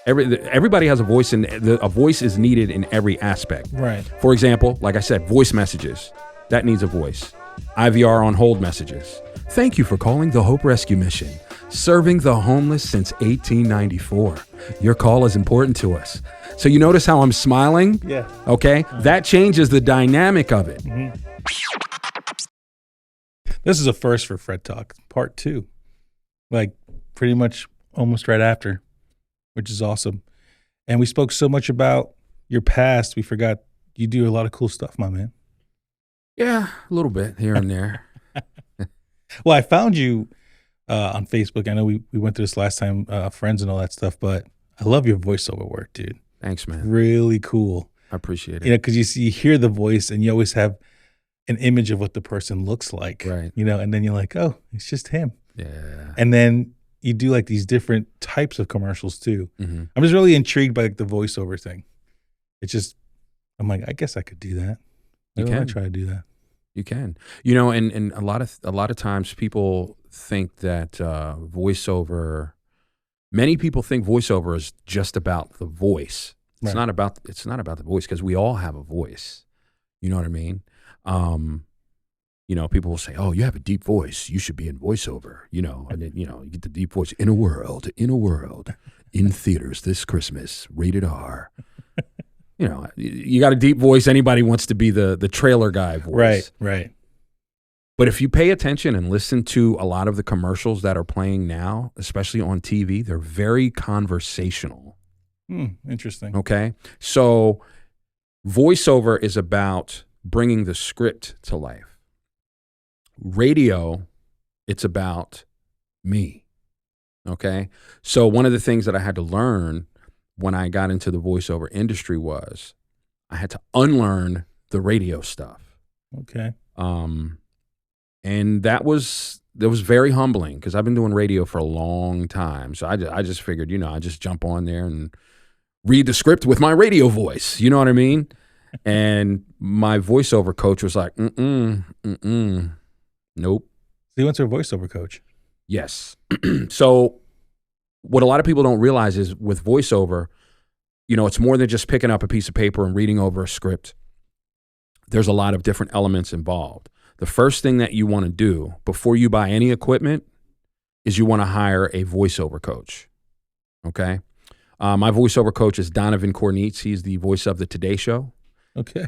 Everybody has a voice, and a voice is needed in every aspect. Right. For example, like I said, voice messages. That needs a voice. IVR on hold messages. Thank you for calling the Hope Rescue Mission, serving the homeless since 1894. Your call is important to us. So you notice how I'm smiling? Yeah. Okay? That changes the dynamic of it. Mm-hmm. This is a first for Fred Talk, part 2. Like pretty much almost right after, which is awesome. And we spoke so much about your past, we forgot you do a lot of cool stuff, my man. Yeah, a little bit here and there. Well, I found you on Facebook. I know we went through this last time, friends and all that stuff, but I love your voiceover work, dude. Thanks, man. Really cool. I appreciate it. You know, because you hear the voice and you always have an image of what the person looks like. Right. You know, and then you're like, oh, it's just him. Yeah. And then you do like these different types of commercials too. Mm-hmm. I'm just really intrigued by like the voiceover thing. It's just, I'm like, I guess I could do that. I want to try to do that. You can, you know, and a lot of times people think that voiceover. Many people think voiceover is just about the voice. It's not about the voice, because we all have a voice. You know what I mean? You know, people will say, "Oh, you have a deep voice. You should be in voiceover." You know, and then, you know, you get the deep voice. In a world, in theaters this Christmas, rated R. You know, you got a deep voice. Anybody wants to be the trailer guy voice. Right. But if you pay attention and listen to a lot of the commercials that are playing now, especially on TV, they're very conversational. Interesting. Okay. So voiceover is about bringing the script to life. Radio, it's about me. Okay. So one of the things that I had to learn when I got into the voiceover industry was I had to unlearn the radio stuff. Okay. And that was very humbling, because I've been doing radio for a long time. So I just figured, you know, I just jump on there and read the script with my radio voice. You know what I mean? And my voiceover coach was like, nope. So you went to a voiceover coach? Yes. So what a lot of people don't realize is with voiceover, you know, it's more than just picking up a piece of paper and reading over a script. There's a lot of different elements involved. The first thing that you want to do before you buy any equipment is you want to hire a voiceover coach. Okay. My voiceover coach is Donovan Cornitz. He's the voice of the Today Show. Okay.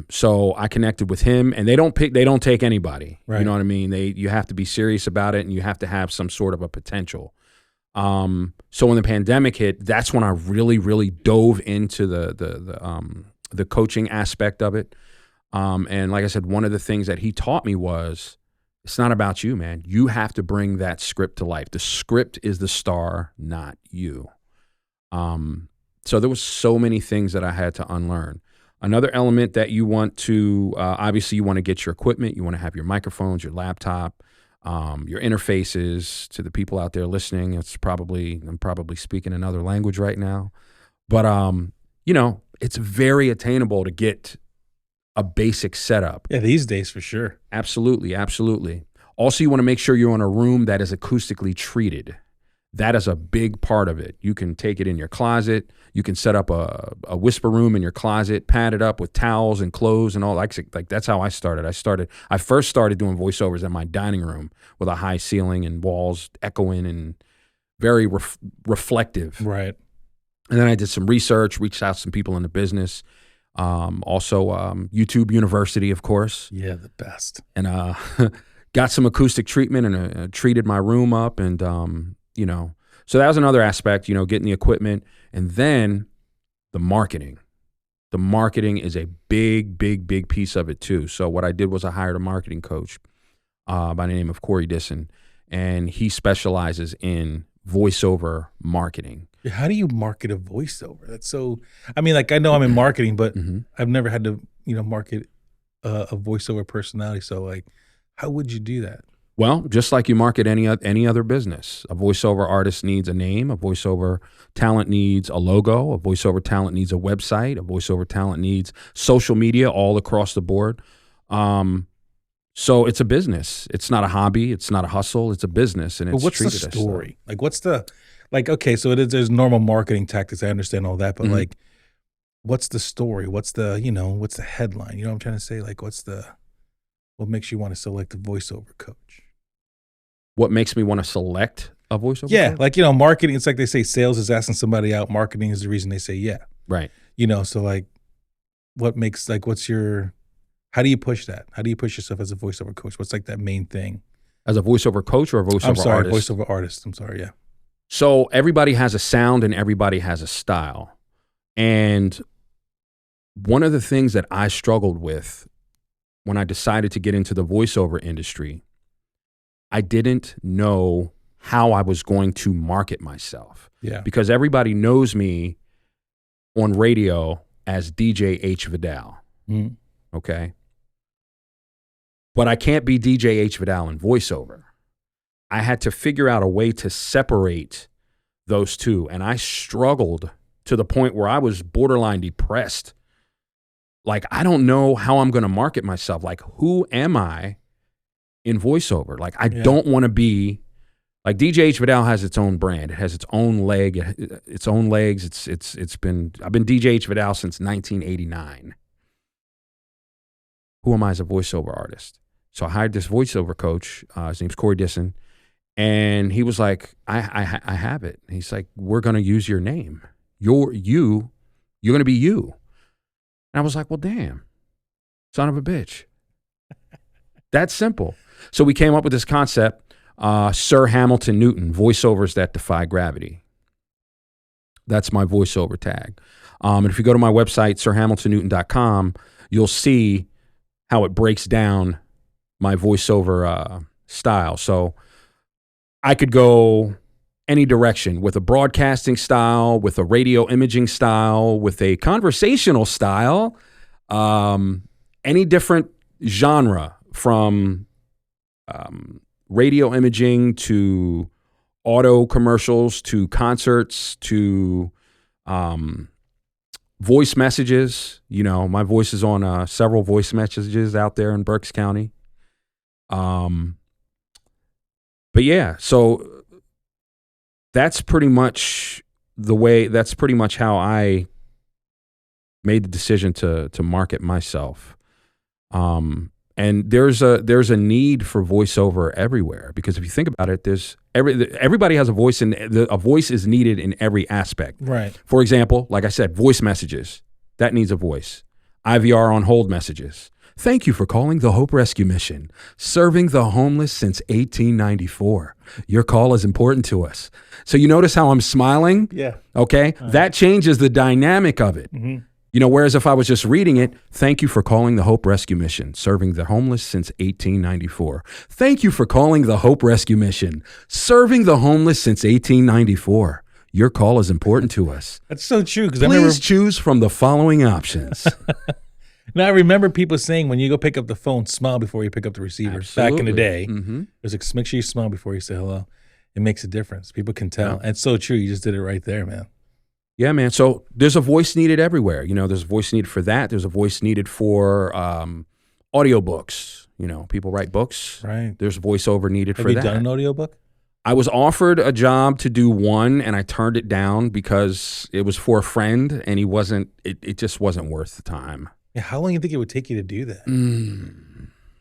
So I connected with him, and they don't take anybody. Right. You know what I mean? You have to be serious about it, and you have to have some sort of a potential. So when the pandemic hit, that's when I really, really dove into the coaching aspect of it. And like I said, one of the things that he taught me was, it's not about you, man. You have to bring that script to life. The script is the star, not you. So there was so many things that I had to unlearn. Another element that you want to, obviously you want to get your equipment. You want to have your microphones, your laptop, your interfaces. To the people out there listening, I'm probably speaking another language right now. But, you know, it's very attainable to get a basic setup. Yeah, these days for sure. Absolutely, absolutely. Also, you want to make sure you're in a room that is acoustically treated. That is a big part of it. You can take it in your closet. You can set up a whisper room in your closet, pad it up with towels and clothes and all. Like that's how I started. I first started doing voiceovers in my dining room with a high ceiling and walls echoing and very reflective. Right. And then I did some research, reached out to some people in the business. Also, YouTube University, of course. Yeah, the best. And got some acoustic treatment and treated my room up, and you know, so that was another aspect, you know, getting the equipment. And then the marketing. The marketing is a big, big, big piece of it too. So what I did was I hired a marketing coach by the name of Corey Disson, and he specializes in voiceover marketing. How do you market a voiceover? That's so, I mean, like I know I'm in marketing, but I've never had to, you know, market a voiceover personality. So like, how would you do that? Well, just like you market any other business. A voiceover artist needs a name. A voiceover talent needs a logo. A voiceover talent needs a website. A voiceover talent needs social media all across the board. So it's a business. It's not a hobby. It's not a hustle. It's a business, and it's But what's the treated story? as so. Like, what's the like, okay, so there's normal marketing tactics. I understand all that, but Mhm. like, what's the story? What's the, what's the headline? You know what I'm trying to say? Like, what makes you want to select a voiceover coach? What makes me want to select a voiceover Yeah, coach? like, marketing, it's like they say sales is asking somebody out. Marketing is the reason they say yeah. Right. So like, what makes, like, how do you push that? How do you push yourself as a voiceover coach? What's like that main thing? As a voiceover coach or a voiceover I'm sorry, artist? voiceover artist. I'm sorry, yeah. So everybody has a sound and everybody has a style. And one of the things that I struggled with when I decided to get into the voiceover industry, I didn't know how I was going to market myself. Yeah. Because everybody knows me on radio as DJ H. Vidal. Mhm. Okay. But I can't be DJ H. Vidal in voiceover. I had to figure out a way to separate those two. And I struggled to the point where I was borderline depressed. Like, I don't know how I'm going to market myself. Like, who am I in voiceover? Like, I don't want to be like DJ H. Vidal has its own brand. It has its own its own legs. I've been DJ H. Vidal since 1989. Who am I as a voiceover artist? So I hired this voiceover coach. His name's Corey Disson. And he was like, I have it. He's like, we're going to use your name. You're going to be you. And I was like, well, damn, son of a bitch. That's simple. So we came up with this concept, Sir Hamilton Newton, voiceovers that defy gravity. That's my voiceover tag. And if you go to my website, sirhamiltonnewton.com, you'll see how it breaks down my voiceover style. So I could go any direction with a broadcasting style, with a radio imaging style, with a conversational style, any different genre from radio imaging to auto commercials to concerts to voice messages. My voice is on several voice messages out there in Berks County. But yeah, so that's pretty much how I made the decision to market myself. And there's a need for voiceover everywhere, because if you think about it, everybody has a voice, and a voice is needed in every aspect. Right. For example, like I said, voice messages, that needs a voice. IVR on hold messages. Thank you for calling the Hope Rescue Mission, serving the homeless since 1894. Your call is important to us. So you notice how I'm smiling? Yeah. Okay. That changes the dynamic of it. Mm-hmm. Whereas if I was just reading it, thank you for calling the Hope Rescue Mission, serving the homeless since 1894. Thank you for calling the Hope Rescue Mission, serving the homeless since 1894. Your call is important to us. That's so true. Please choose from the following options. Now, I remember people saying when you go pick up the phone, smile before you pick up the receiver. Absolutely. Back in the day, Mm-hmm. it was like, make sure you smile before you say hello. It makes a difference. People can tell. And it's so true. You just did it right there, man. Yeah, man. So there's a voice needed everywhere. There's a voice needed for that. There's a voice needed for audiobooks. People write books. Right. There's voiceover needed for that. Have you done an audiobook? I was offered a job to do one, and I turned it down because it was for a friend, and it just wasn't worth the time. Yeah, how long do you think it would take you to do that?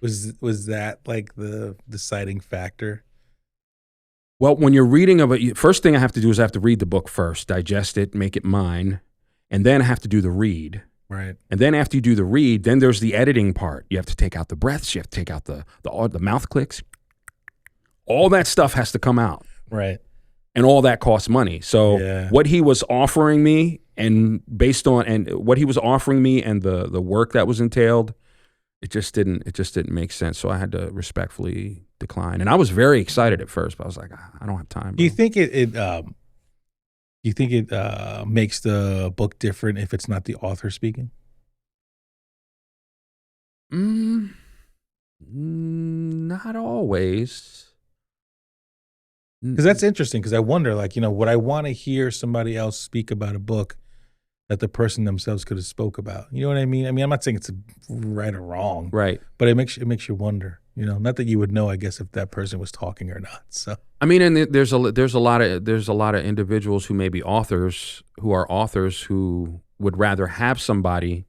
Was that like the deciding factor? Well, when you're reading of it, first thing I have to do is I have to read the book first, digest it, make it mine, and then I have to do the read. Right. And then after you do the read, then there's the editing part. You have to take out the breaths. You have to take out the mouth clicks. All that stuff has to come out. Right. And all that costs money. So what he was offering me, and what he was offering me and the work that was entailed, it just didn't make sense. So I had to respectfully decline. And I was very excited at first, but I was like, I don't have time. Bro. Do you think it makes the book different if it's not the author speaking? Not always. Because that's interesting, because I wonder, would I want to hear somebody else speak about a book that the person themselves could have spoke about? You know what I mean? I'm not saying it's right or wrong. Right. But it makes you wonder. You know, not that you would know, I guess, if that person was talking or not. So I mean, and there's a lot of individuals who may be authors who would rather have somebody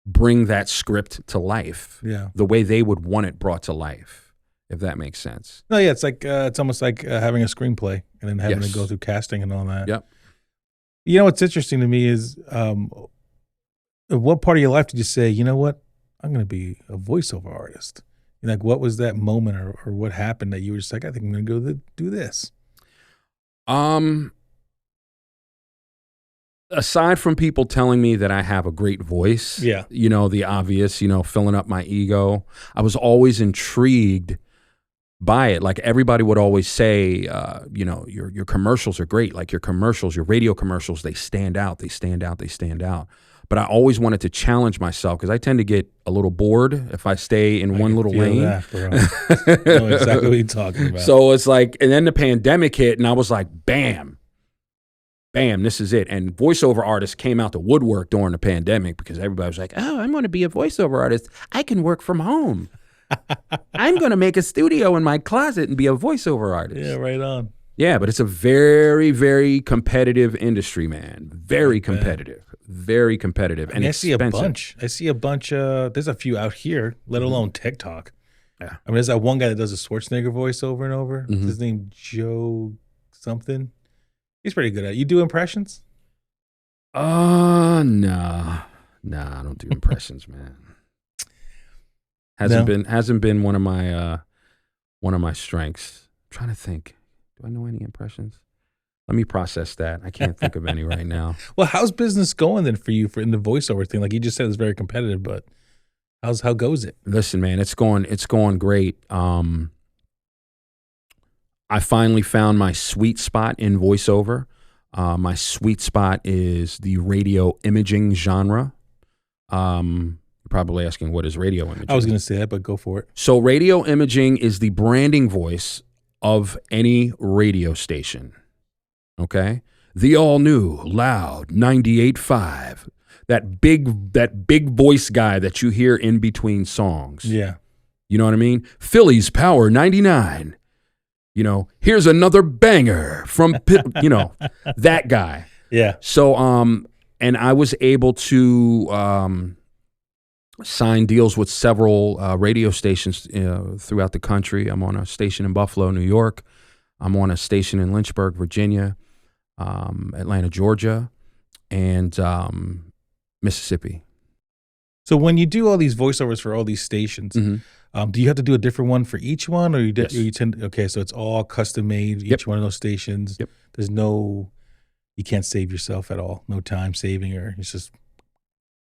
bring that script to life, the way they would want it brought to life, if that makes sense. No, yeah, it's like it's almost like having a screenplay and then having to go through casting and all that. Yep. You know, what's interesting to me is what part of your life did you say, you know what, I'm going to be a voiceover artist? Like, what was that moment or what happened that you were just like, I think I'm going to go do this? Aside from people telling me that I have a great voice, the obvious, filling up my ego, I was always intrigued by it. Like everybody would always say, your commercials are great. Like your commercials, your radio commercials, they stand out. They stand out. They stand out. But I always wanted to challenge myself because I tend to get a little bored if I stay in one little lane. That, bro. I know exactly what you're talking about. So it's like, and then the pandemic hit and I was like, bam, this is it. And voiceover artists came out the woodwork during the pandemic because everybody was like, oh, I'm going to be a voiceover artist. I can work from home. I'm going to make a studio in my closet and be a voiceover artist. Yeah, right on. Yeah, but it's a very, very competitive industry, man. Very competitive. Very competitive. And I see expensive. I see a bunch. There's a few out here, let alone TikTok. Yeah. I mean, there's that one guy that does a Schwarzenegger voice over and over. Mm-hmm. His name Joe something. He's pretty good at it. You do impressions? Nah, I don't do impressions, man. Hasn't been one of my strengths. I'm trying to think. Do I know any impressions? Let me process that. I can't think of any right now. Well, how's business going then for you in the voiceover thing? Like you just said, it's very competitive, but how goes it? Listen, man, it's going great. I finally found my sweet spot in voiceover. My sweet spot is the radio imaging genre. You're probably asking, what is radio imaging? I was going to say that, but go for it. So radio imaging is the branding voice of any radio station. Okay? The all-new, loud 98.5. That big voice guy that you hear in between songs. Yeah. You know what I mean? Philly's Power 99. Here's another banger from, that guy. Yeah. So, and I was able to sign deals with several radio stations throughout the country. I'm on a station in Buffalo, New York. I'm on a station in Lynchburg, Virginia, Atlanta, Georgia, and Mississippi. So when you do all these voiceovers for all these stations, Mm-hmm. Do you have to do a different one for each one, or Yes. okay, so it's all custom made, each Yep. one of those stations. Yep. There's you can't save yourself at all, no time saving, or it's just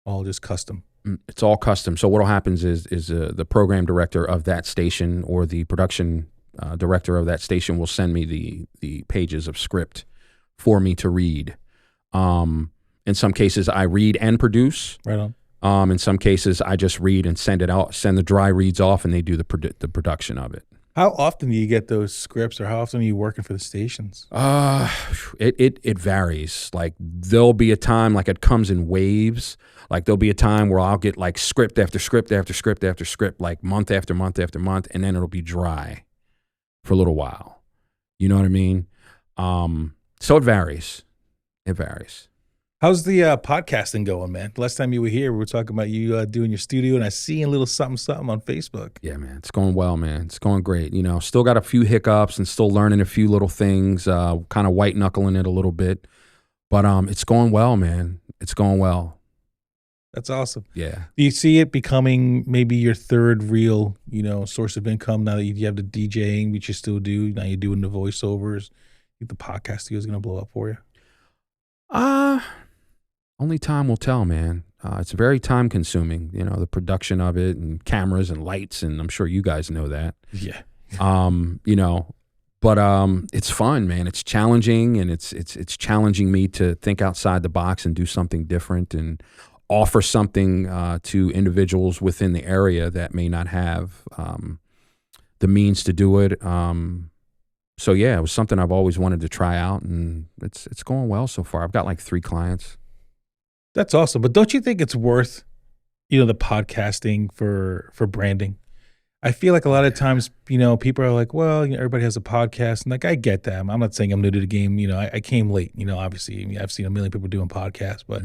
all just custom. It's all custom. So what'll happen is the program director of that station or the production director of that station will send me the pages of script for me to read. In some cases, I read and produce. Right on. In some cases, I just read and send it out, send the dry reads off, and they do the production of it. How often do you get those scripts, or how often are you working for the stations? It varies. Like there'll be a time, like it comes in waves. Like there'll be a time where I'll get like script after script after script after script, like month after month after month, and then it'll be dry for a little while. You know what I mean? So it varies. It varies. How's the podcasting going, man? The last time you were here, we were talking about you doing your studio, and I see a little something on Facebook. Yeah, man. It's going well, man. It's going great. Still got a few hiccups and still learning a few little things, kind of white knuckling it a little bit. But it's going well, man. It's going well. That's awesome. Yeah. Do you see it becoming maybe your third real, source of income now that you have the DJing, which you still do? Now you're doing the voiceovers. You think the podcast studio is going to blow up for you? Only time will tell, man. It's very time consuming, the production of it and cameras and lights, and I'm sure you guys know that. Yeah. But it's fun, man. It's challenging, and it's challenging me to think outside the box and do something different and offer something to individuals within the area that may not have the means to do it. So yeah, it was something I've always wanted to try out, and it's going well so far. I've got like 3 clients. That's awesome. But don't you think it's worth, the podcasting for branding? I feel like a lot of times, people are like, well, everybody has a podcast. And like, I get that. I'm not saying I'm new to the game. I came late, obviously. I've seen a million people doing podcasts, but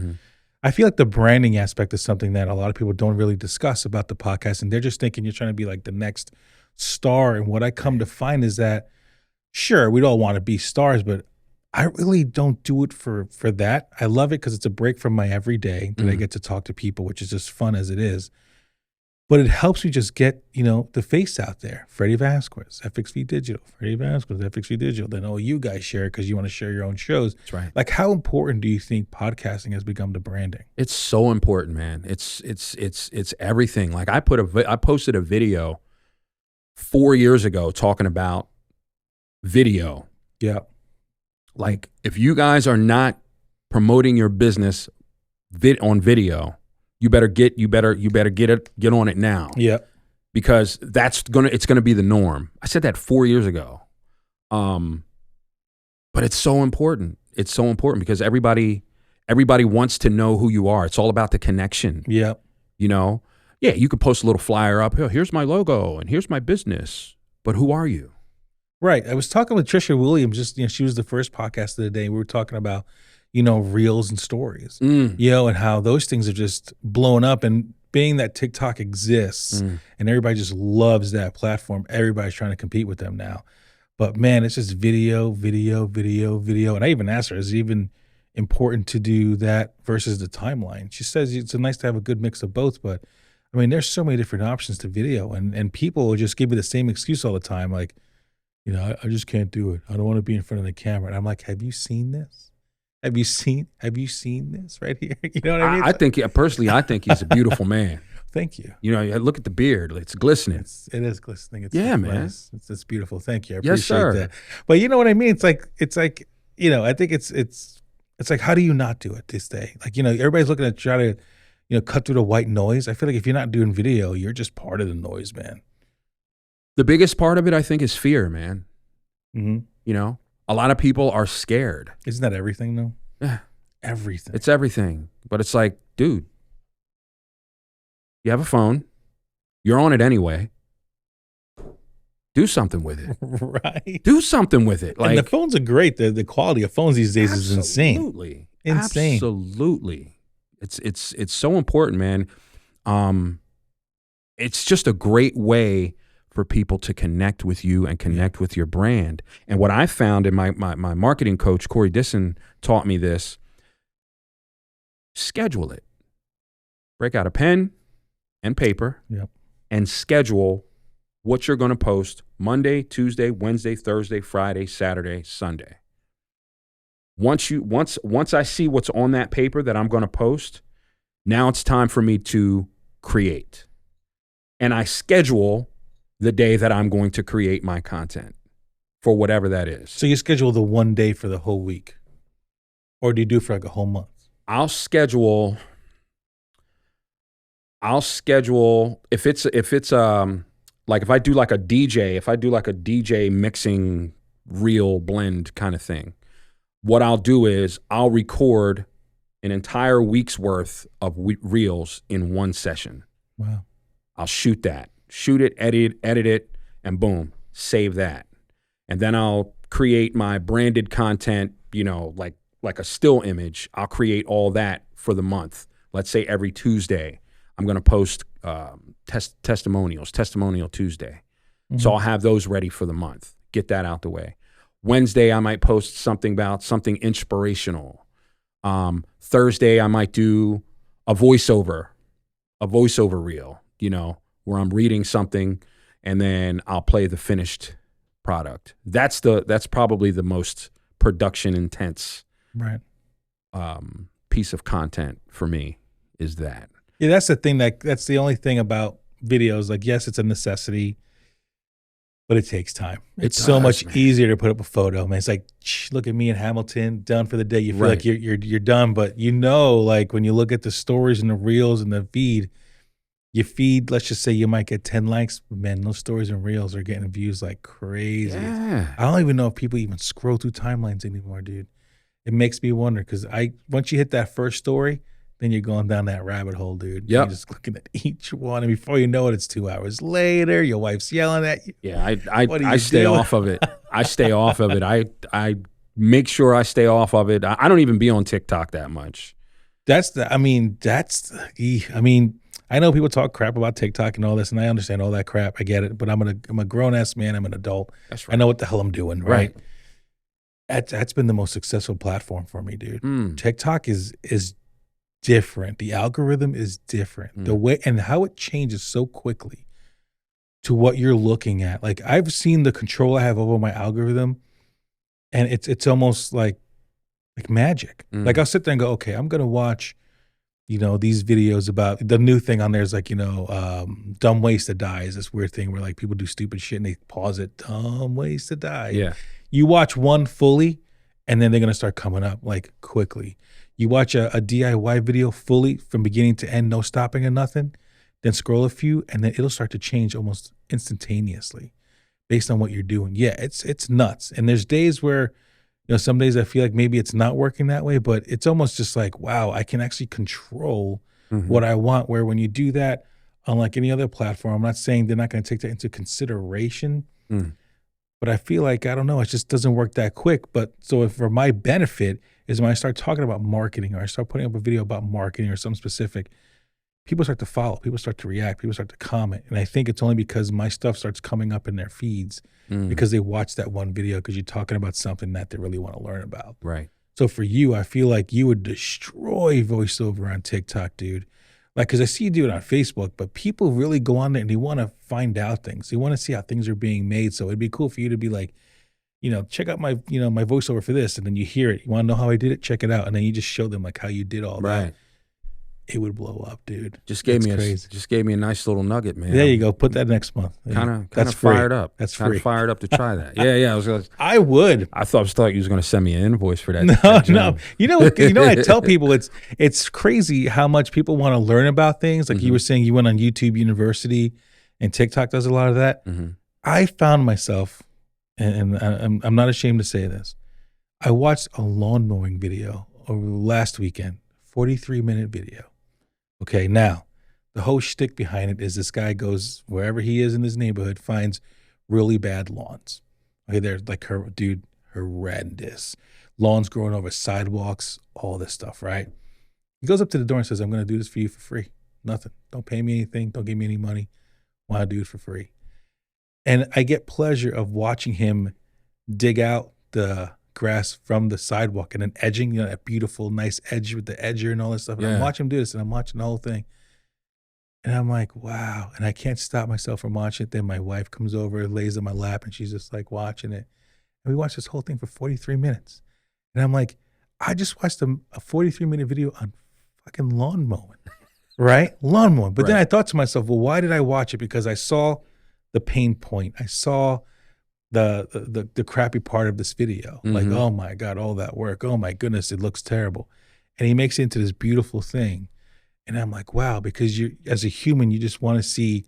I feel like the branding aspect is something that a lot of people don't really discuss about the podcast. And they're just thinking you're trying to be like the next star. And what I come to find is that, sure, we'd all want to be stars, but I really don't do it for that. I love it because it's a break from my everyday that I get to talk to people, which is just fun as it is. But it helps me just get, the face out there. Freddy Vásquez, FXV Digital. Freddy Vásquez, FXV Digital. Then, you guys share it because you want to share your own shows. That's right. Like, how important do you think podcasting has become to branding? It's so important, man. It's everything. Like I posted a video 4 years ago talking about video. Yeah. Like if you guys are not promoting your business on video, you better get on it now. Yeah. Because it's gonna be the norm. I said that 4 years ago. But it's so important. It's so important because everybody wants to know who you are. It's all about the connection. Yeah. Yeah, you could post a little flyer up. Here's my logo and here's my business. But who are you? Right. I was talking with Trisha Williams, she was the first podcast of the day. We were talking about, reels and stories, and how those things are just blown up. And being that TikTok exists and everybody just loves that platform, everybody's trying to compete with them now. But man, it's just video. And I even asked her, is it even important to do that versus the timeline? She says it's nice to have a good mix of both, but I mean, there's so many different options to video, and people will just give you the same excuse all the time. Like, I just can't do it. I don't want to be in front of the camera. And I'm like, have you seen this? Have you seen this right here? You know what I mean? I think he's a beautiful man. Thank you. Look at the beard. It's glistening. It is glistening. Man. Nice. It's beautiful. Thank you. I Yes, appreciate sir. that. But you know what I mean? It's like, I think it's like, how do you not do it this day? Like, everybody's looking to try to, cut through the white noise. I feel like if you're not doing video, you're just part of the noise, man. The biggest part of it, I think, is fear, man. Mm-hmm. A lot of people are scared. Isn't that everything, though? Yeah. Everything. It's everything. But it's like, dude, you have a phone. You're on it anyway. Do something with it. Right. Do something with it. Like, and the phones are great. The quality of phones these days is insane. Insane. Absolutely. It's so important, man. It's just a great way for people to connect with you and connect with your brand. And what I found, in my marketing coach, Corey Disson, taught me this: schedule it. Break out a pen and paper and schedule what you're going to post Monday, Tuesday, Wednesday, Thursday, Friday, Saturday, Sunday. Once I see what's on that paper that I'm going to post, now it's time for me to create. And I schedule the day that I'm going to create my content for whatever that is. So you schedule the one day for the whole week, or do you do it for like a whole month? I'll schedule if it's like if I do like a DJ mixing reel blend kind of thing. What I'll do is I'll record an entire week's worth of reels in one session. Wow. I'll shoot it, edit it, and boom, save that. And then I'll create my branded content, like a still image. I'll create all that for the month. Let's say every Tuesday, I'm going to post testimonial Tuesday. Mm-hmm. So I'll have those ready for the month. Get that out the way. Wednesday, I might post something about something inspirational. Thursday, I might do a voiceover reel, where I'm reading something and then I'll play the finished product. That's probably the most production intense piece of content for me, is that. Yeah, that's the thing. That's the only thing about videos. Like, yes, it's a necessity, but it takes time. It's so much easier to put up a photo, man. It's like, look at me in Hamilton, done for the day. You feel like you're done, but like when you look at the stories and the reels and the feed, you feed, let's just say you might get 10 likes, but man, those stories and reels are getting views like crazy. Yeah. I don't even know if people even scroll through timelines anymore, dude. It makes me wonder, because once you hit that first story, then you're going down that rabbit hole, dude. Yep. You're just looking at each one, and before you know it, it's 2 hours later. Your wife's yelling at you. Yeah, What do I you stay do? off of it. I stay off of it. I make sure I stay off of it. I don't even be on TikTok that much. I mean, I know people talk crap about TikTok and all this, and I understand all that crap. I get it, but I'm a grown ass man. I'm an adult. That's right. I know what the hell I'm doing, right? That's been the most successful platform for me, dude. TikTok is different. The algorithm is different. The way and how it changes so quickly to what you're looking at. Like, I've seen the control I have over my algorithm, and it's almost like magic. Like, I'll sit there and go, okay, I'm gonna watch, these videos about the new thing on there is like, dumb ways to die is this weird thing where like people do stupid shit and they pause it. Dumb ways to die. Yeah. You watch one fully, and then they're gonna start coming up like quickly. You watch a DIY video fully from beginning to end, no stopping or nothing, then scroll a few, and then it'll start to change almost instantaneously based on what you're doing. Yeah, it's nuts. And there's days where, some days I feel like maybe it's not working that way, but it's almost just like, wow, I can actually control what I want. Where when you do that, unlike any other platform, I'm not saying they're not going to take that into consideration, but I feel like, I don't know, it just doesn't work that quick. But so if for my benefit is when I start talking about marketing, or I start putting up a video about marketing or something specific, people start to follow, people start to react, people start to comment. And I think it's only because my stuff starts coming up in their feeds because they watch that one video because you're talking about something that they really want to learn about. Right. So for you, I feel like you would destroy voiceover on TikTok, dude. Like, because I see you do it on Facebook, but people really go on there and they want to find out things. They want to see how things are being made. So it'd be cool for you to be like, check out my, my voiceover for this. And then you hear it. You want to know how I did it? Check it out. And then you just show them like how you did all that. It would blow up, dude. Just gave me a nice little nugget, man. There you go. Put that next month. Kind of fired up. That's free. Fired up to try that. Yeah. I would. I thought you was going to send me an invoice for that. No. I tell people it's crazy how much people want to learn about things. Like you were saying, you went on YouTube University, and TikTok does a lot of that. I found myself, and I'm not ashamed to say this, I watched a lawn mowing video over last weekend, 43-minute video. Okay, now, the whole shtick behind it is this guy goes wherever he is in his neighborhood, finds really bad lawns. Okay, they're like, horrendous. Lawns growing over sidewalks, all this stuff, right? He goes up to the door and says, I'm going to do this for you for free. Nothing. Don't pay me anything. Don't give me any money. Want to do it for free. And I get pleasure of watching him dig out the grass from the sidewalk and then edging, that beautiful, nice edge with the edger and all that stuff. And I'm watching him do this, and I'm watching the whole thing. And I'm like, wow. And I can't stop myself from watching it. Then my wife comes over, lays on my lap, and she's just like watching it. And we watched this whole thing for 43 minutes. And I'm like, I just watched a 43-minute video on fucking lawn mowing, right? Lawn mowing. But then I thought to myself, well, why did I watch it? Because I saw the pain point. I saw the crappy part of this video. Like, oh my God, all that work. Oh my goodness, it looks terrible. And he makes it into this beautiful thing. And I'm like, wow, because you, as a human, you just want to see,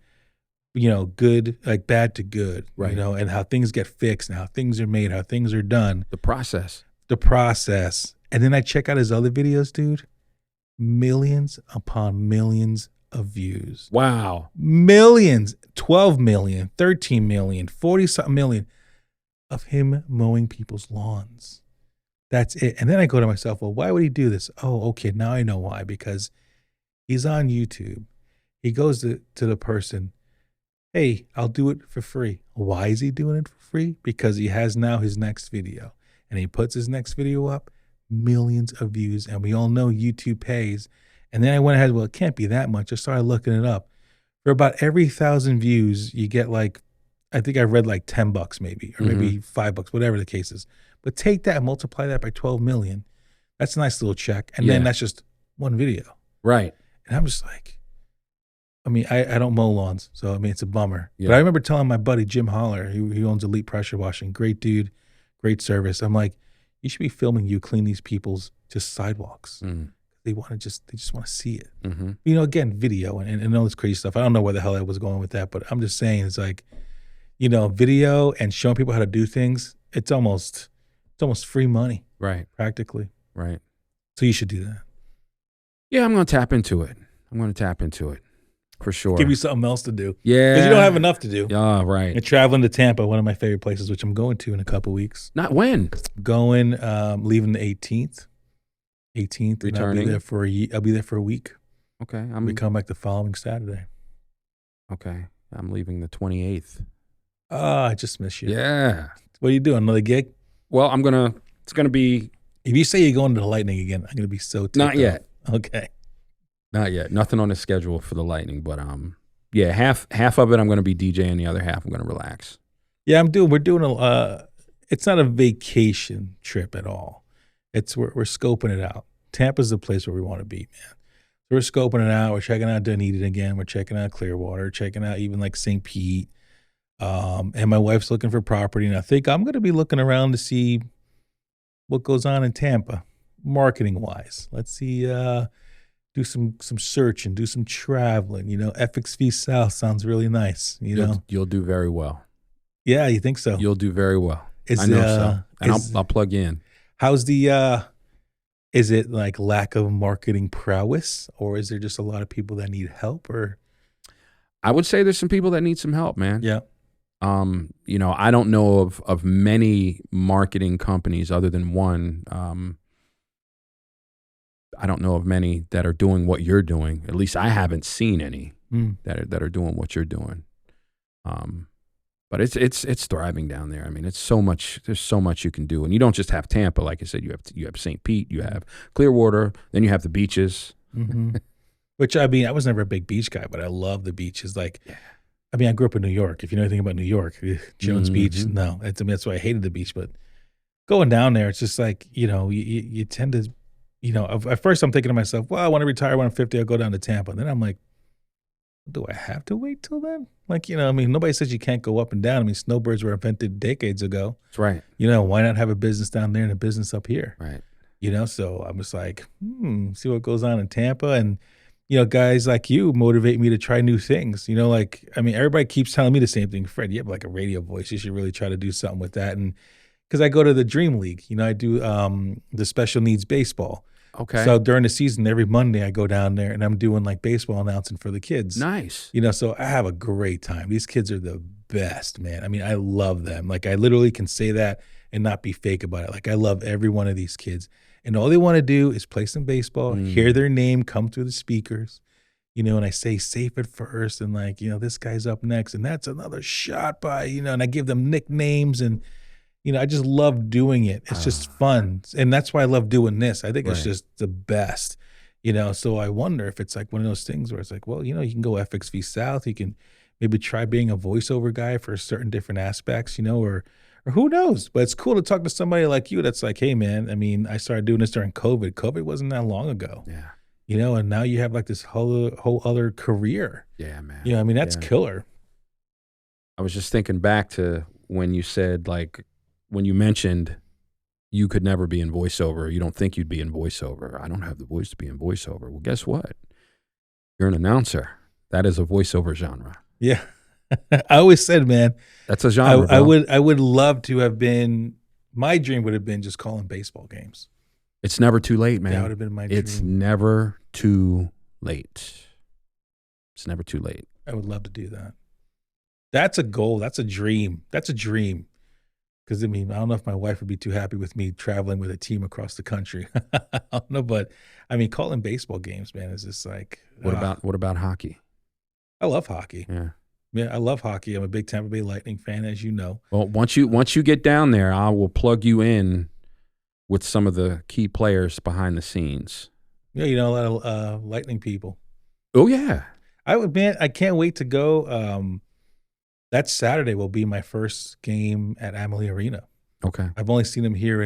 good, like bad to good, and how things get fixed and how things are made, how things are done. The process. And then I check out his other videos, dude. Millions upon millions of views. Wow. Millions, 12 million, 13 million, 40-something million of him mowing people's lawns. That's it. And then I go to myself, well, why would he do this? Oh, okay, now I know why. Because he's on YouTube. He goes to the person, hey, I'll do it for free. Why is he doing it for free? Because he has now his next video. And he puts his next video up, millions of views. And we all know YouTube pays. And then I went ahead, well, it can't be that much. I started looking it up. For about every 1,000 views, you get like, I think I read like $10 maybe, or maybe $5, whatever the case is. But take that and multiply that by 12 million. That's a nice little check. And then that's just one video. Right. And I'm just like, I mean, I don't mow lawns, so I mean, it's a bummer. Yeah. But I remember telling my buddy, Jim Holler, he owns Elite Pressure Washing, great dude, great service. I'm like, you should be filming you clean these people's just sidewalks. They just want to see it. Again, video and all this crazy stuff. I don't know where the hell I was going with that, but I'm just saying it's like, video and showing people how to do things. It's almost free money. Right. Practically. Right. So you should do that. Yeah, I'm going to tap into it. For sure. Give you something else to do. Yeah. Because you don't have enough to do. Yeah, right. And traveling to Tampa, one of my favorite places, which I'm going to in a couple weeks. Not when? Going, leaving the 18th. 18th. Returning. And I'll be there for a week. Okay. We come back the following Saturday. Okay. I'm leaving the 28th. Oh, I just miss you. Yeah. What are you doing? Another gig? Well, it's going to be. If you say you're going to the Lightning again, I'm going to be so ticked Not yet. off. Okay. Not yet. Nothing on the schedule for the Lightning, but yeah, half of it I'm going to be DJing, the other half I'm going to relax. Yeah, we're doing it's not a vacation trip at all. We're scoping it out. Tampa's the place where we want to be, man. We're scoping it out. We're checking out Dunedin again. We're checking out Clearwater, checking out even like St. Pete. And my wife's looking for property, and I think I'm going to be looking around to see what goes on in Tampa, marketing wise. Let's see, do some searching, do some traveling. FXV South sounds really nice. You'll do very well. Yeah, you think so? You'll do very well. I know so, and I'll plug in. How's the? Is it like lack of marketing prowess, or is there just a lot of people that need help? Or I would say there's some people that need some help, man. Yeah. I don't know of many marketing companies other than one. I don't know of many that are doing what you're doing. At least I haven't seen any that are doing what you're doing. But it's thriving down there. I mean, it's so much. There's so much you can do, and you don't just have Tampa. Like I said, you have St. Pete, you have Clearwater, then you have the beaches. Mm-hmm. Which I was never a big beach guy, but I love the beaches. Like, yeah. I grew up in New York. If you know anything about New York, Jones Beach. No, that's why I hated the beach. But going down there, it's just like you tend to, at first I'm thinking to myself, well, I want to retire when I'm 50. I'll go down to Tampa. And then I'm like, do I have to wait till then? Like, nobody says you can't go up and down. Snowbirds were invented decades ago. That's right. Why not have a business down there and a business up here? Right. So I'm just like, see what goes on in Tampa. And, guys like you motivate me to try new things. Everybody keeps telling me the same thing. Fred, you have like a radio voice. You should really try to do something with that. And because I go to the Dream League, I do the special needs baseball. Okay. So during the season, every Monday I go down there and I'm doing like baseball announcing for the kids. Nice. So I have a great time. These kids are the best, man. I love them. Like I literally can say that and not be fake about it. Like I love every one of these kids. And all they want to do is play some baseball, hear their name come through the speakers, and I say safe at first and like, this guy's up next and that's another shot by, and I give them nicknames and, I just love doing it. It's just fun. And that's why I love doing this. I think it's just the best, so I wonder if it's like one of those things where it's like, well, you can go FXV South. You can maybe try being a voiceover guy for certain different aspects, or who knows? But it's cool to talk to somebody like you that's like, hey, man, I started doing this during COVID. COVID wasn't that long ago. Yeah. And now you have like this whole other career. Yeah, man. That's killer. I was just thinking back to when you said, like, when you mentioned you could never be in voiceover, you don't think you'd be in voiceover. I don't have the voice to be in voiceover. Well, guess what? You're an announcer. That is a voiceover genre. Yeah. I always said, man, that's a genre. I would love to have been. My dream would have been just calling baseball games. It's never too late, man. That would have been my dream. It's never too late. It's never too late. I would love to do that. That's a goal. That's a dream. That's a dream. Because I don't know if my wife would be too happy with me traveling with a team across the country. I don't know, but calling baseball games, man, is just like. What about hockey? I love hockey. Yeah. Yeah, I love hockey. I'm a big Tampa Bay Lightning fan, as you know. Well, once you get down there, I will plug you in with some of the key players behind the scenes. Yeah, a lot of Lightning people. Oh yeah, I can't wait to go. That Saturday will be my first game at Amalie Arena. Okay. I've only seen him here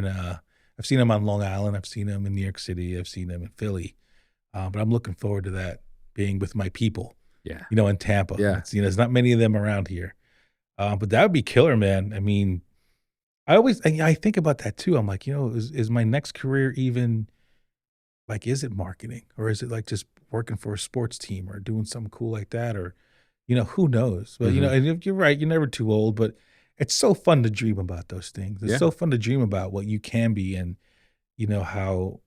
I've seen him on Long Island. I've seen him in New York City. I've seen him in Philly. But I'm looking forward to that, being with my people. Yeah. In Tampa. Yeah. There's not many of them around here. But that would be killer, man. I think about that too. I'm like, is my next career even like, is it marketing or is it like just working for a sports team or doing something cool like that? Or, who knows? But, and you're right, you're never too old, but it's so fun to dream about those things. It's so fun to dream about what you can be and, how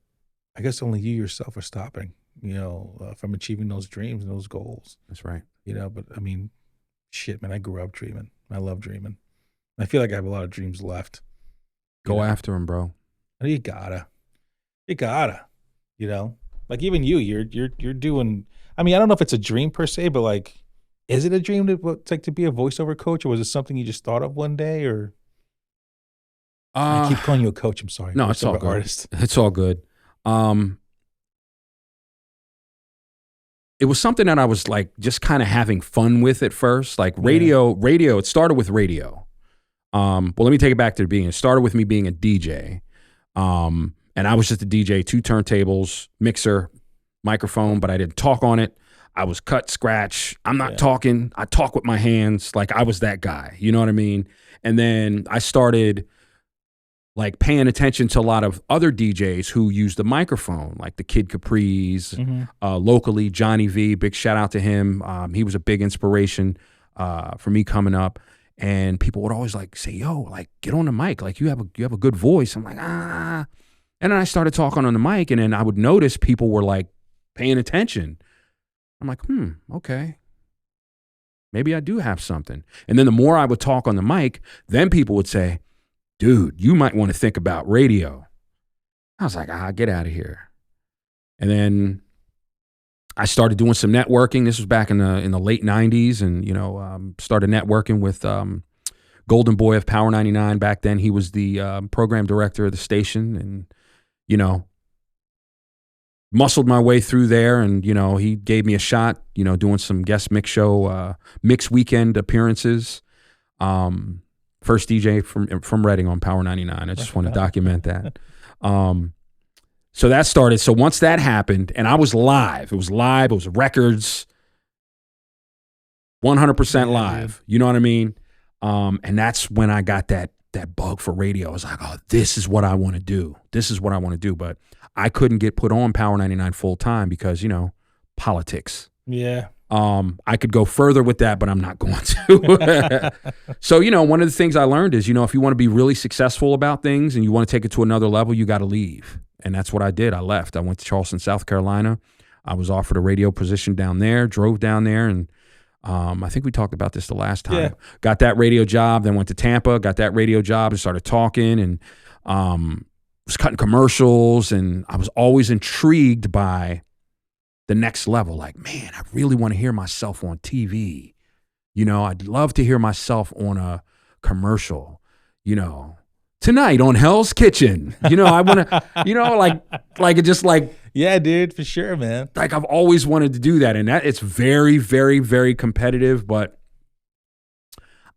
I guess only you yourself are stopping. from achieving those dreams and those goals. That's right. But I mean, shit, man, I grew up dreaming. I love dreaming. I feel like I have a lot of dreams left. Go after them, bro. You gotta, like even you're doing, I mean, I don't know if it's a dream per se, but like, is it a dream to be a voiceover coach, or was it something you just thought of one day, or? I keep calling you a coach. I'm sorry. No, it's all good. Artist. It's all good. It was something that I was like just kind of having fun with at first. Like radio, it started with radio. Well, let me take it back to the beginning. It started with me being a DJ. And I was just a DJ, 2 turntables, mixer, microphone, but I didn't talk on it. I was cut, scratch. I'm not talking. I talk with my hands. Like I was that guy. You know what I mean? And then I started like paying attention to a lot of other DJs who use the microphone, like the Kid Capri's, locally, Johnny V, big shout out to him. He was a big inspiration for me coming up. And people would always like say, yo, like get on the mic. Like you have a good voice. I'm like, ah. And then I started talking on the mic, and then I would notice people were like paying attention. I'm like, okay. Maybe I do have something. And then the more I would talk on the mic, then people would say, dude, you might want to think about radio. I was like, get out of here. And then I started doing some networking. This was back in the late 90s, and started networking with Golden Boy of Power 99. Back then, he was the program director of the station, and muscled my way through there, and he gave me a shot. Doing some guest mix weekend appearances. First DJ from Reading on Power 99. I just want to document that. So that started. So once that happened, and I was live. It was live. It was records. 100% live. You know what I mean? And that's when I got that bug for radio. I was like, oh, this is what I want to do. This is what I want to do. But I couldn't get put on Power 99 full time because, politics. Yeah. I could go further with that, but I'm not going to. So, one of the things I learned is, if you want to be really successful about things and you want to take it to another level, you got to leave. And that's what I did. I left. I went to Charleston, South Carolina. I was offered a radio position down there, drove down there, and I think we talked about this the last time. Yeah. Got that radio job, then went to Tampa, got that radio job and started talking, and was cutting commercials, and I was always intrigued by the next level. Like, man, I really want to hear myself on TV. I'd love to hear myself on a commercial, tonight on Hell's Kitchen. I want to, like it just like. Yeah, dude, for sure, man. Like I've always wanted to do that. And that it's very, very, very competitive, but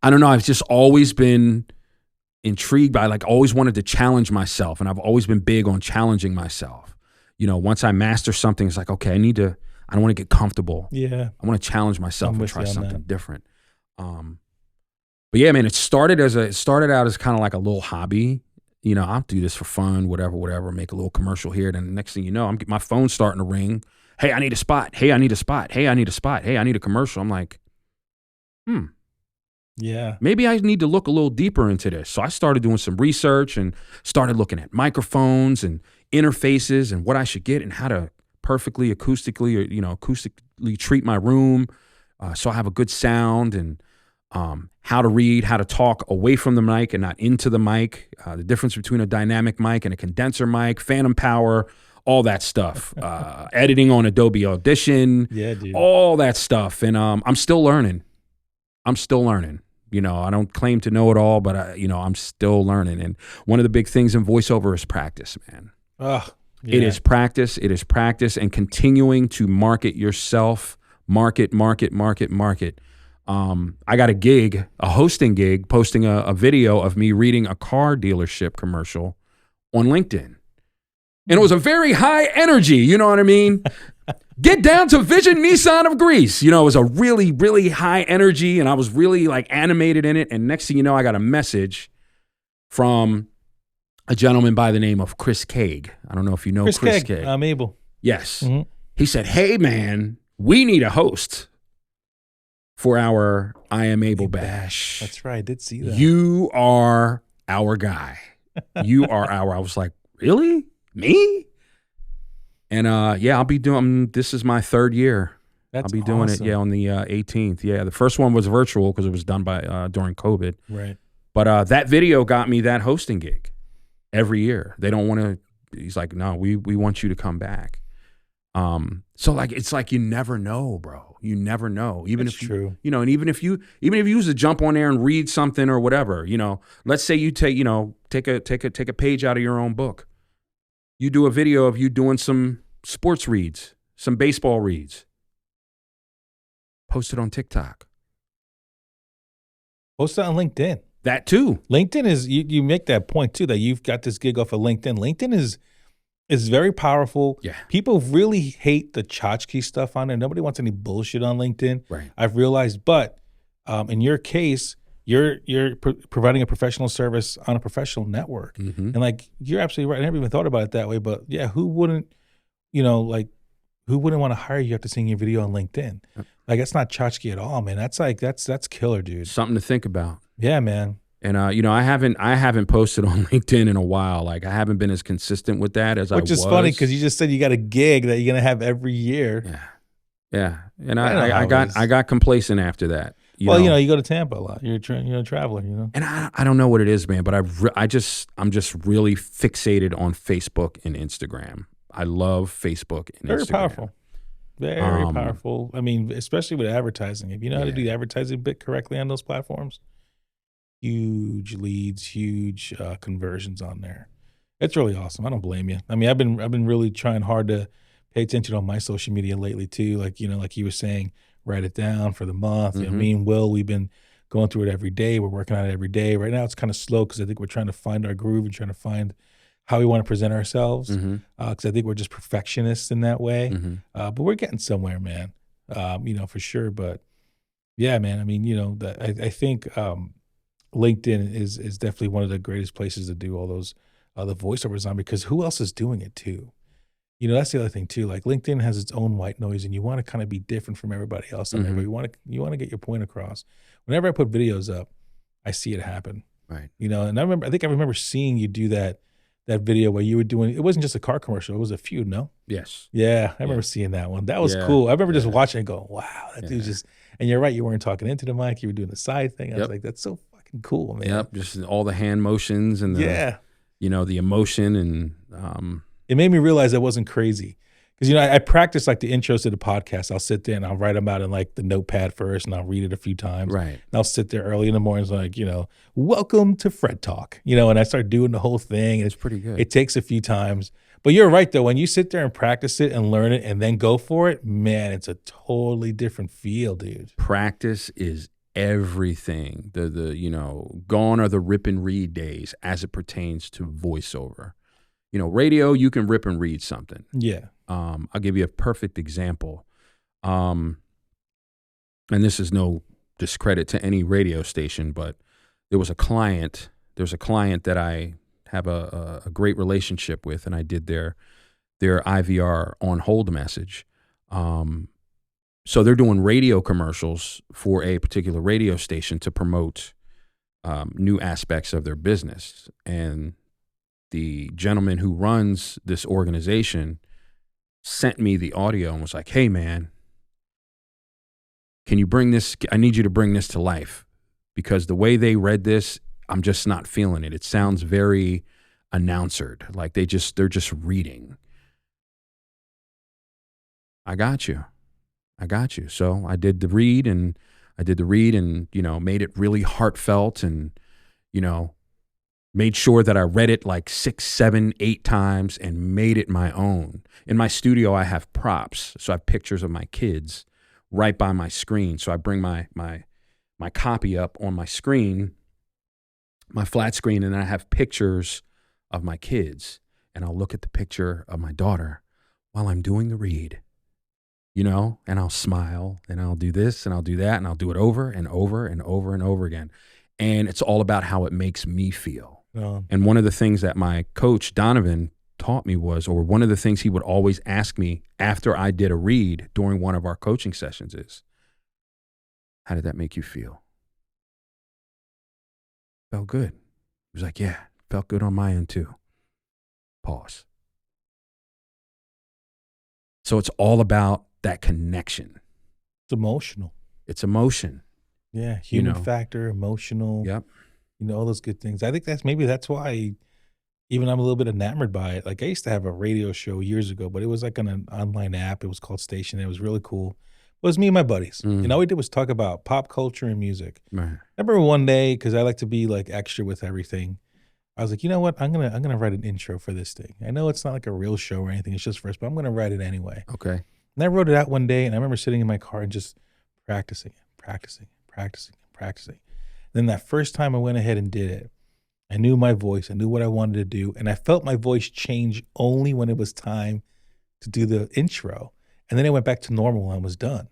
I don't know. I've just always been intrigued by, like, always wanted to challenge myself. And I've always been big on challenging myself. Once I master something, it's like, okay, I don't want to get comfortable. Yeah. I want to challenge myself and try something different. But yeah, man, it started out as kind of like a little hobby. I'll do this for fun, whatever, make a little commercial here. Then the next thing you know, my phone's starting to ring. Hey, I need a spot. Hey, I need a spot. Hey, I need a spot. Hey, I need a commercial. I'm like, yeah, maybe I need to look a little deeper into this. So I started doing some research and started looking at microphones and interfaces and what I should get and how to perfectly acoustically treat my room so I have a good sound, and how to read, how to talk away from the mic and not into the mic, the difference between a dynamic mic and a condenser mic, phantom power, all that stuff, editing on Adobe Audition, yeah, dude, all that stuff. And I'm still learning. I don't claim to know it all, but I'm still learning. And one of the big things in voiceover is practice, man. Yeah. It is practice. It is practice and continuing to market yourself, market. I got a hosting gig, posting a video of me reading a car dealership commercial on LinkedIn. And it was a very high energy, you know what I mean? Get down to Vision Nissan of Greece. It was a really, really high energy, and I was really like animated in it. And next thing you know, I got a message from a gentleman by the name of Chris Kaeg. I don't know if you know Chris Kaeg. I'm able. Yes. Mm-hmm. He said, hey, man, we need a host for our I Am Able bash. That's right. I did see that. You are our guy. I was like, really? Me? And yeah, I'll be doing. This is my 3rd year. That's I'll be doing it. awesome. Yeah, on the 18th. Yeah, the first one was virtual because it was done by during COVID. Right. But that video got me that hosting gig every year. They don't want to. He's like, no, we want you to come back. So like it's like you never know, bro. You never know. Even That's if true. you know, and even if you use to jump on there and read something or whatever, you know, let's say you take a page out of your own book. You do a video of you doing some sports reads, some baseball reads. Post it on TikTok. Post it on LinkedIn. That too. LinkedIn is you make that point too, that you've got this gig off of LinkedIn. LinkedIn is very powerful. Yeah. People really hate the tchotchke stuff on there. Nobody wants any bullshit on LinkedIn. Right. I've realized, but in your case, you're providing a professional service on a professional network, and like you're absolutely right. I never even thought about it that way, but yeah, who wouldn't want to hire you after seeing your video on LinkedIn? Like that's not tchotchke at all, man. That's killer, dude. Something to think about. Yeah, man. And I haven't posted on LinkedIn in a while. Like I haven't been as consistent with that as I was. Which is funny because you just said you got a gig that you're gonna have every year. Yeah. And I got complacent after that. You go to Tampa a lot. You're a traveler, you know. And I don't know what it is, man, but I'm just really fixated on Facebook and Instagram. I love Facebook and Very Instagram. powerful. Very powerful. I mean, especially with advertising. If you know how to do the advertising bit correctly on those platforms, huge leads, huge conversions on there. It's really awesome. I don't blame you. I mean, I've been really trying hard to pay attention on my social media lately too. Like like you were saying, write it down for the month. You know, me and Will, we've been going through it every day. We're working on it every day. Right now, it's kind of slow because I think we're trying to find our groove and trying to find how we want to present ourselves. Because I think we're just perfectionists in that way. But we're getting somewhere, man. For sure. But yeah, man. I mean, I think LinkedIn is definitely one of the greatest places to do all those the voiceovers on, because who else is doing it too? That's the other thing too. Like LinkedIn has its own white noise, and you want to kind of be different from everybody else on there. But you want to get your point across. Whenever I put videos up, I see it happen. Right. And I think I remember seeing you do that video where you were doing, it wasn't just a car commercial, it was a feud, no? Yes. Yeah, I remember seeing that one. That was cool. I remember just watching and going, wow, that dude's just, and you're right, you weren't talking into the mic, you were doing the side thing. I was like, that's so fucking cool, man. Yep, just all the hand motions and the emotion, and it made me realize I wasn't crazy. Because, I practice like the intros to the podcast. I'll sit there and I'll write them out in like the notepad first, and I'll read it a few times. Right. And I'll sit there early in the mornings like, welcome to Fred Talk, and I start doing the whole thing. And it's pretty good. It takes a few times. But you're right, though. When you sit there and practice it and learn it and then go for it, man, it's a totally different feel, dude. Practice is everything. Gone are the rip and read days as it pertains to voiceover. Radio, you can rip and read something. Yeah. I'll give you a perfect example. And this is no discredit to any radio station, but there's a client that I have a great relationship with, and I did their IVR on hold message. So they're doing radio commercials for a particular radio station to promote new aspects of their business. And the gentleman who runs this organization sent me the audio and was like, hey, man, can you bring this? I need you to bring this to life, because the way they read this, I'm just not feeling it. It sounds very announcered, like they're just reading. I got you. So I did the read and made it really heartfelt, and, made sure that I read it like 6, 7, 8 times and made it my own. In my studio, I have props. So I have pictures of my kids right by my screen. So I bring my copy up on my screen, my flat screen, and I have pictures of my kids. And I'll look at the picture of my daughter while I'm doing the read, and I'll smile, and I'll do this and I'll do that, and I'll do it over and over and over and over again. And it's all about how it makes me feel. And one of the things that my coach, Donovan, taught me one of the things he would always ask me after I did a read during one of our coaching sessions is, how did that make you feel? Felt good. He was like, yeah, felt good on my end too. Pause. So it's all about that connection. It's emotional. It's emotion. Yeah, human factor, emotional. Yep. All those good things. I think that's why even I'm a little bit enamored by it. Like I used to have a radio show years ago, but it was like on an online app. It was called Station. It was really cool. It was me and my buddies. And all we did was talk about pop culture and music. Right. I remember one day, because I like to be like extra with everything, I was like, you know what? I'm gonna write an intro for this thing. I know it's not like a real show or anything. It's just for us, but I'm gonna write it anyway. Okay. And I wrote it out one day, and I remember sitting in my car and just practicing. Then that first time I went ahead and did it, I knew my voice. I knew what I wanted to do, and I felt my voice change only when it was time to do the intro. And then it went back to normal when I was done.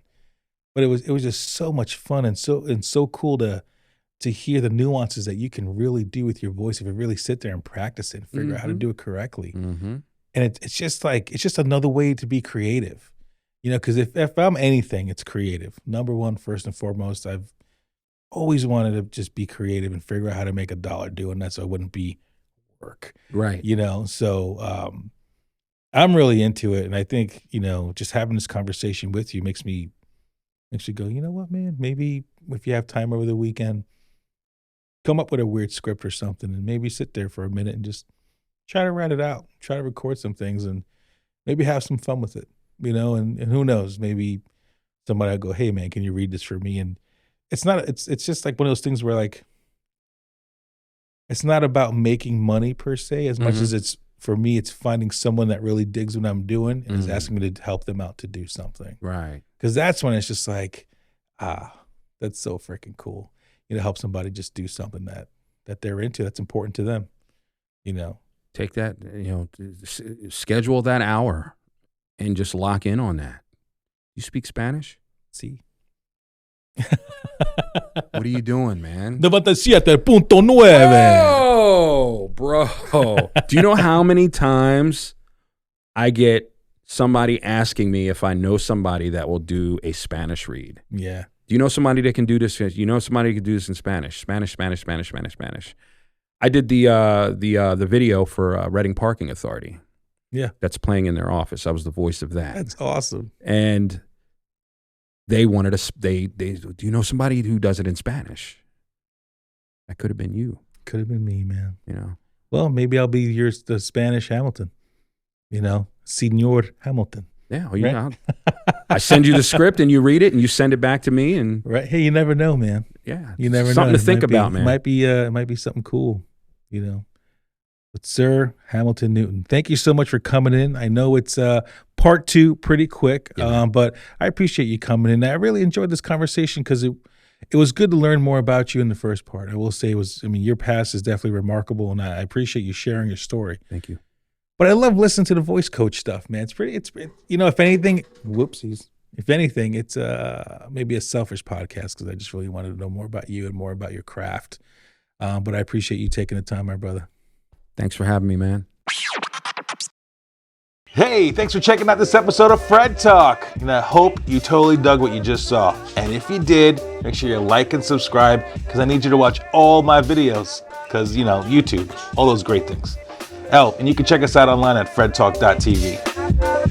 But it was just so much fun and so cool to hear the nuances that you can really do with your voice if you really sit there and practice it and figure out how to do it correctly. Mm-hmm. And it's just another way to be creative, because if I'm anything, it's creative. Number one, first and foremost, I've always wanted to just be creative and figure out how to make $1 doing that so it wouldn't be work. Right. So I'm really into it. And I think, just having this conversation with you makes me go, you know what, man, maybe if you have time over the weekend, come up with a weird script or something and maybe sit there for a minute and just try to write it out, try to record some things and maybe have some fun with it, and who knows, maybe somebody will go, hey man, can you read this for me? And it's just like one of those things where like, it's not about making money per se as much as for me, it's finding someone that really digs what I'm doing and is asking me to help them out to do something. Right. Because that's when it's just like, that's so freaking cool. Help somebody just do something that they're into, that's important to them. Take that, schedule that hour and just lock in on that. You speak Spanish? See. What are you doing, man? 97.9. Oh, bro. Do you know how many times I get somebody asking me if I know somebody that will do a Spanish read? Yeah. Do you know somebody that can do this? You know somebody who can do this in Spanish? Spanish. I did the video for Reading Parking Authority. Yeah. That's playing in their office. I was the voice of that. That's awesome. And they wanted us. They do you know somebody who does it in Spanish? That could have been you. Could have been me, man. Well, maybe I'll be the Spanish Hamilton. Senor Hamilton. Yeah, well, I send you the script and you read it and you send it back to me and right. Hey, you never know, man. Yeah, you never know. Something to think about, man. It might be something cool, But Sir Hamilton Newton, thank you so much for coming in. I know it's part 2 pretty quick, but I appreciate you coming in. I really enjoyed this conversation because it was good to learn more about you in the first part. I will say your past is definitely remarkable, and I appreciate you sharing your story. Thank you. But I love listening to the voice coach stuff, man. It's if anything, whoopsies. If anything, it's maybe a selfish podcast because I just really wanted to know more about you and more about your craft. But I appreciate you taking the time, my brother. Thanks for having me, man. Hey, thanks for checking out this episode of Fred Talk. And I hope you totally dug what you just saw. And if you did, make sure you like and subscribe because I need you to watch all my videos because, YouTube, all those great things. And you can check us out online at fredtalk.tv.